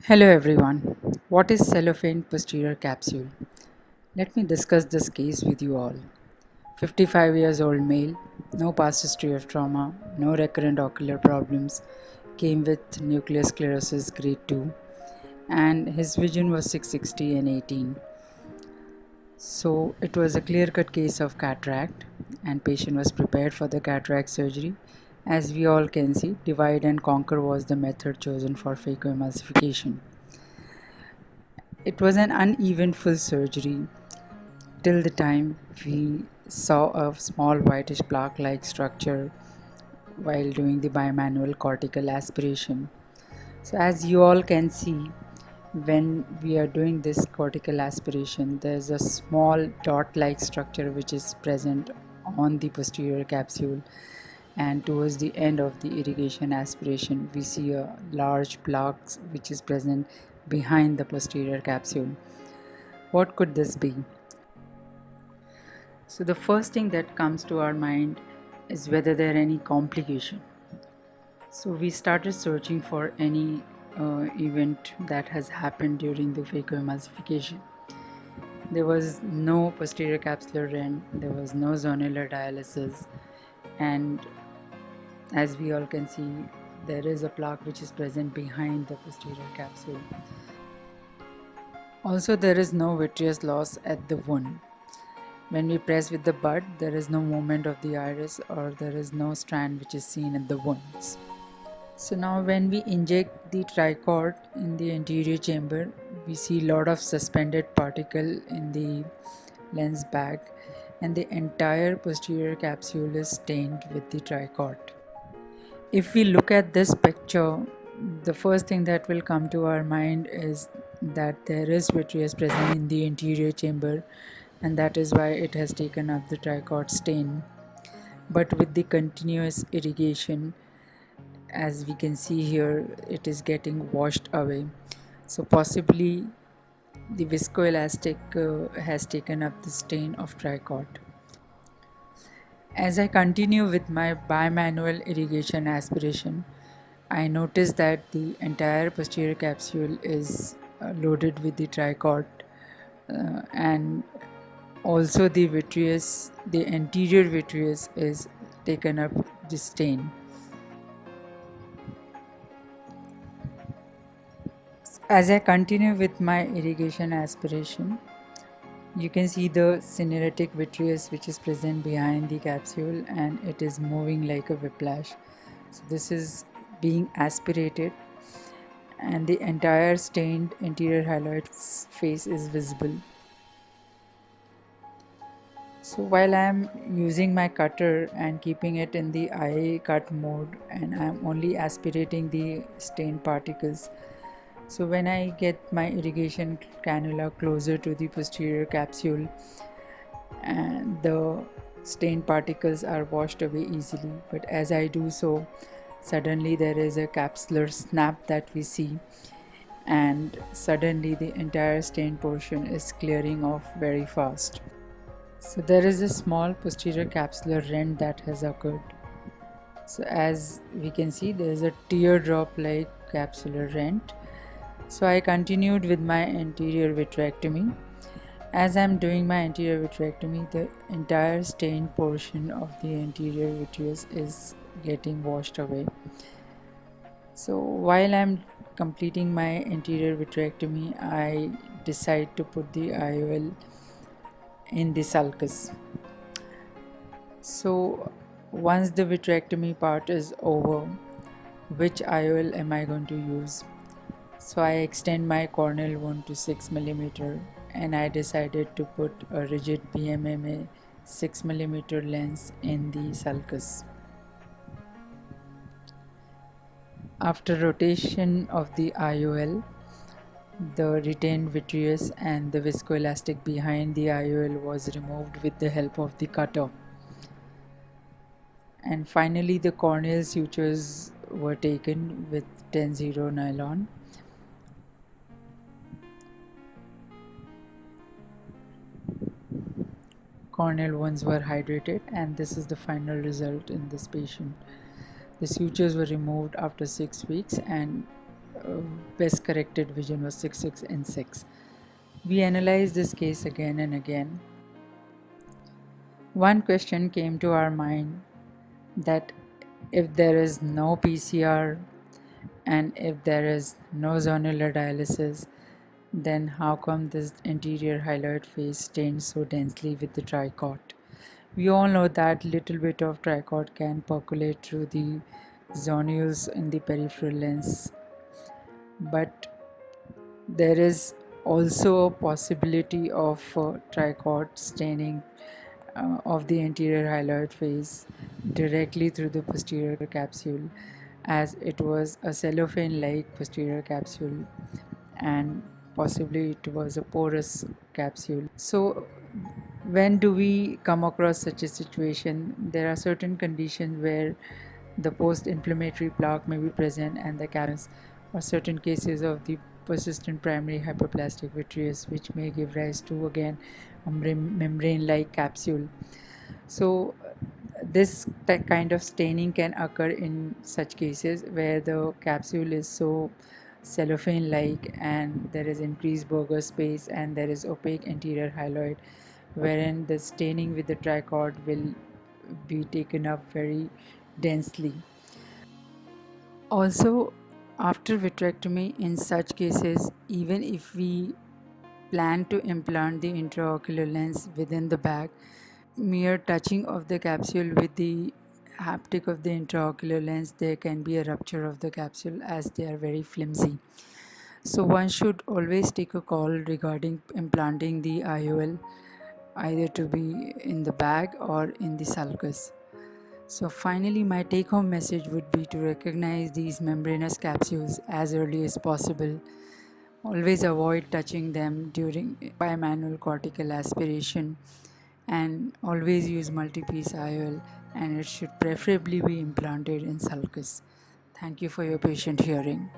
Hello everyone. What is cellophane posterior capsule? Let me discuss this case with you all. 55 years old male, no past history of trauma, no recurrent ocular problems, came with nuclear sclerosis grade 2 and his vision was 660 and 18. So it was a clear-cut case of cataract and patient was prepared for the cataract surgery. As we all can see, divide and conquer was the method chosen for phacoemulsification. It was an uneventful surgery till the time we saw a small whitish plaque-like structure while doing the bimanual cortical aspiration. So as you all can see, when we are doing this cortical aspiration, there's a small dot-like structure which is present on the posterior capsule, and towards the end of the irrigation aspiration we see a large plaque which is present behind the posterior capsule. What could this be? So the first thing that comes to our mind is whether there are any complication. So we started searching for any event that has happened during the phacoemulsification. There was no posterior capsular rent, there was no zonular dialysis, and as we all can see, there is a plaque which is present behind the posterior capsule. Also, there is no vitreous loss at the wound. When we press with the bud, there is no movement of the iris or there is no strand which is seen at the wounds. So now when we inject the tricort in the anterior chamber, we see a lot of suspended particle in the lens bag and the entire posterior capsule is stained with the tricort. If we look at this picture, the first thing that will come to our mind is that there is vitreous present in the anterior chamber, and that is why it has taken up the tricort stain. But with the continuous irrigation, as we can see here, it is getting washed away. So possibly the viscoelastic has taken up the stain of tricort. As I continue with my bimanual irrigation aspiration, I notice that the entire posterior capsule is loaded with the tricort, and also the vitreous, the anterior vitreous is taken up the stain. As I continue with my irrigation aspiration, you can see the syneretic vitreous which is present behind the capsule and it is moving like a whiplash. So this is being aspirated and the entire stained anterior hyaloid face is visible. So while I am using my cutter and keeping it in the eye cut mode and I am only aspirating the stained particles, so when I get my irrigation cannula closer to the posterior capsule, and the stained particles are washed away easily, but as I do so, suddenly there is a capsular snap that we see, and suddenly the entire stained portion is clearing off very fast. So there is a small posterior capsular rent that has occurred. So as we can see, there is a teardrop like capsular rent. So I continued with my anterior vitrectomy. As I am doing my anterior vitrectomy, the entire stained portion of the anterior vitreous is getting washed away. So while I am completing my anterior vitrectomy, I decide to put the IOL in the sulcus. So once the vitrectomy part is over, which IOL am I going to use? So I extend my corneal wound to 6 mm and I decided to put a rigid PMMA 6 mm lens in the sulcus. After rotation of the IOL, the retained vitreous and the viscoelastic behind the IOL was removed with the help of the cutter. And finally the corneal sutures were taken with 10-0 nylon. Corneal wounds were hydrated, and this is the final result in this patient. The sutures were removed after 6 weeks and best corrected vision was 6, 6 and 6. We analyzed this case again and again. One question came to our mind, that if there is no PCR and if there is no zonular dialysis, then how come this anterior hyaloid phase stains so densely with the tricot? We all know that little bit of tricot can percolate through the zonules in the peripheral lens, but there is also a possibility of tricot staining of the anterior hyaloid phase directly through the posterior capsule, as it was a cellophane like posterior capsule and possibly it was a porous capsule. So when do we come across such a situation? There are certain conditions where the post-inflammatory plaque may be present and the capsules, or certain cases of the persistent primary hyperplastic vitreous, which may give rise to again a membrane-like capsule. So this kind of staining can occur in such cases where the capsule is so cellophane like and there is increased Burger space and there is opaque anterior hyaloid, wherein the staining with the tricot will be taken up very densely. Also, after vitrectomy, in such cases, even if we plan to implant the intraocular lens within the bag, mere touching of the capsule with the haptic of the intraocular lens, there can be a rupture of the capsule as they are very flimsy. So one should always take a call regarding implanting the IOL, either to be in the bag or in the sulcus. So finally, my take-home message would be to recognize these membranous capsules as early as possible. Always avoid touching them during bimanual cortical aspiration, and always use multi-piece IOL, and it should preferably be implanted in sulcus. Thank you for your patient hearing.